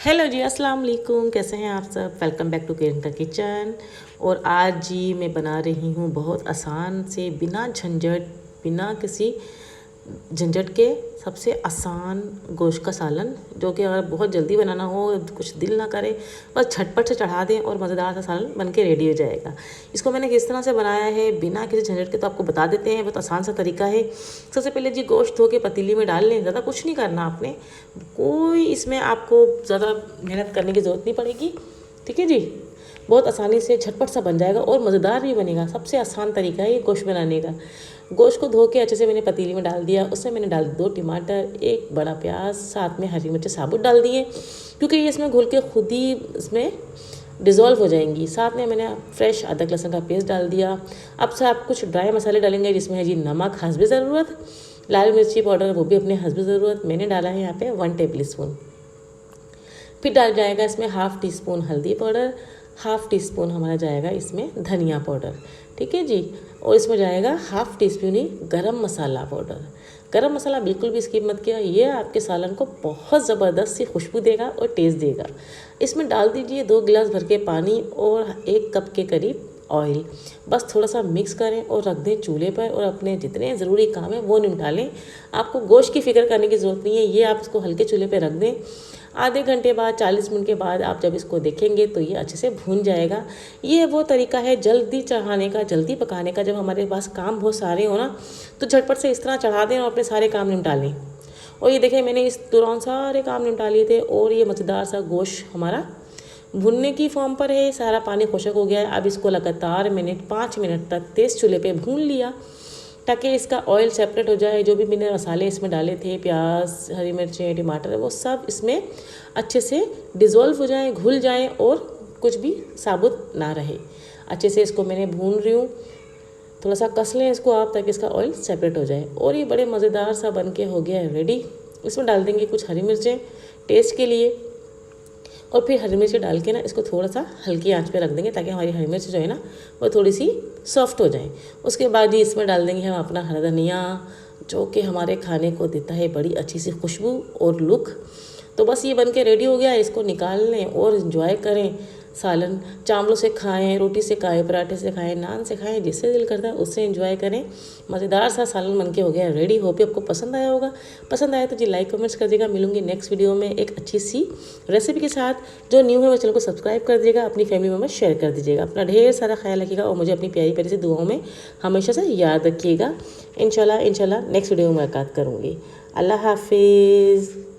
Hello जी, अस्सलाम वालेकुम। कैसे हैं आप सब? वेलकम बैक टू किरण का किचन। और आज जी मैं बना रही हूँ बहुत आसान से, बिना झंझट, बिना किसी झंझट के सबसे आसान गोश्त का सालन, जो कि अगर बहुत जल्दी बनाना हो, कुछ दिल ना करे, बस झटपट से चढ़ा दें और मज़ेदार सा सालन बन के रेडी हो जाएगा। इसको मैंने किस तरह से बनाया है बिना किसी झंझट के, तो आपको बता देते हैं। बहुत आसान सा तरीका है। सबसे पहले जी गोश्त धो के पतीली में डाल लें। ज़्यादा कुछ नहीं करना आपने, कोई इसमें आपको ज़्यादा मेहनत करने की ज़रूरत नहीं पड़ेगी। ठीक है जी, बहुत आसानी से झटपट सा बन जाएगा और मज़ेदार भी बनेगा। सबसे आसान तरीका है ये गोश्त बनाने का। गोश्त को धो के अच्छे से मैंने पतीली में डाल दिया। उसमें मैंने डाल 2 टमाटर, 1 बड़ा प्याज, साथ में हरी मिर्च साबुत डाल दिए, क्योंकि ये इसमें घुल के खुद ही इसमें डिज़ोल्व हो जाएंगी। साथ में मैंने फ्रेश अदरक लहसुन का पेस्ट डाल दिया। अब से आप कुछ ड्राई मसाले डालेंगे, जिसमें है जी नमक हस्बे ज़रूरत, लाल मिर्ची पाउडर वो भी अपने हस्बे ज़रूरत। मैंने डाला है यहाँ पे 1 टेबल स्पून। फिर डाल जाएगा इसमें हाफ़ टी स्पून हल्दी पाउडर, हाफ़ टी स्पून हमारा जाएगा इसमें धनिया पाउडर। ठीक है जी, और इसमें जाएगा हाफ़ टी स्पून ही गरम मसाला पाउडर। गरम मसाला बिल्कुल भी स्किप मत किया, ये आपके सालन को बहुत ज़बरदस्त सी खुशबू देगा और टेस्ट देगा। इसमें डाल दीजिए 2 गिलास भर के पानी और 1 कप के करीब ऑयल। बस थोड़ा सा मिक्स करें और रख दें चूल्हे पर, और अपने जितने ज़रूरी काम है वो निपटा लें। आपको गोश्त की फ़िक्र करने की ज़रूरत नहीं है, ये आप इसको हल्के चूल्हे पर रख दें। आधे घंटे बाद, 40 मिनट के बाद आप जब इसको देखेंगे तो ये अच्छे से भून जाएगा। ये वो तरीका है जल्दी चढ़ाने का, जल्दी पकाने का। जब हमारे पास काम बहुत सारे हो ना, तो झटपट से इस तरह चढ़ा दें और अपने सारे काम निपटा लें। और ये देखें, मैंने इस दौरान सारे काम निपटा लिए थे और ये मज़ेदार सा गोश्त हमारा भुनने की फॉर्म पर है। सारा पानी खुशक हो गया है। अब इसको लगातार मैंने 5 मिनट तक तेज़ चूल्हे पे भून लिया, ताकि इसका ऑयल सेपरेट हो जाए। जो भी मैंने मसाले इसमें डाले थे, प्याज, हरी मिर्चें, टमाटर, वो सब इसमें अच्छे से डिज़ोल्व हो जाए, घुल जाए और कुछ भी साबुत ना रहे। अच्छे से इसको मैंने भून रही हूँ। थोड़ा सा कस लें इसको आप, ताकि इसका ऑयल सेपरेट हो जाए। और ये बड़े मज़ेदार सा बन के हो गया है रेडी। इसमें डाल देंगे कुछ हरी मिर्चें टेस्ट के लिए, और फिर हरी मिर्च डाल के ना इसको थोड़ा सा हल्की आंच पे रख देंगे, ताकि हमारी हरी मिर्च जो है ना वो थोड़ी सी सॉफ्ट हो जाए। उसके बाद ही इसमें डाल देंगे हम अपना हरा धनिया, जो कि हमारे खाने को देता है बड़ी अच्छी सी खुशबू और लुक। तो बस ये बन के रेडी हो गया। इसको निकाल लें और इन्जॉय करें। सालन चावलों से खाएं, रोटी से खाएं, पराठे से खाएं, नान से खाएं, जिससे दिल करता है उससे एंजॉय करें। मज़ेदार सा सालन बन के हो गया रेडी। होप आपको पसंद आया होगा। पसंद आया तो जी लाइक कमेंट्स कर दीजिएगा। मिलूंगी नेक्स्ट वीडियो में एक अच्छी सी रेसिपी के साथ। जो न्यू है वो चैनल को सब्सक्राइब कर दीजिएगा, अपनी फैमिली मेम्बर शेयर कर दीजिएगा। अपना ढेर सारा ख्याल रखिएगा और मुझे अपनी प्यारी प्यारी सी दुआओं में हमेशा से याद रखिएगा। इंशाल्लाह नेक्स्ट वीडियो में मुलाकात करूँगी। अल्लाह हाफिज़।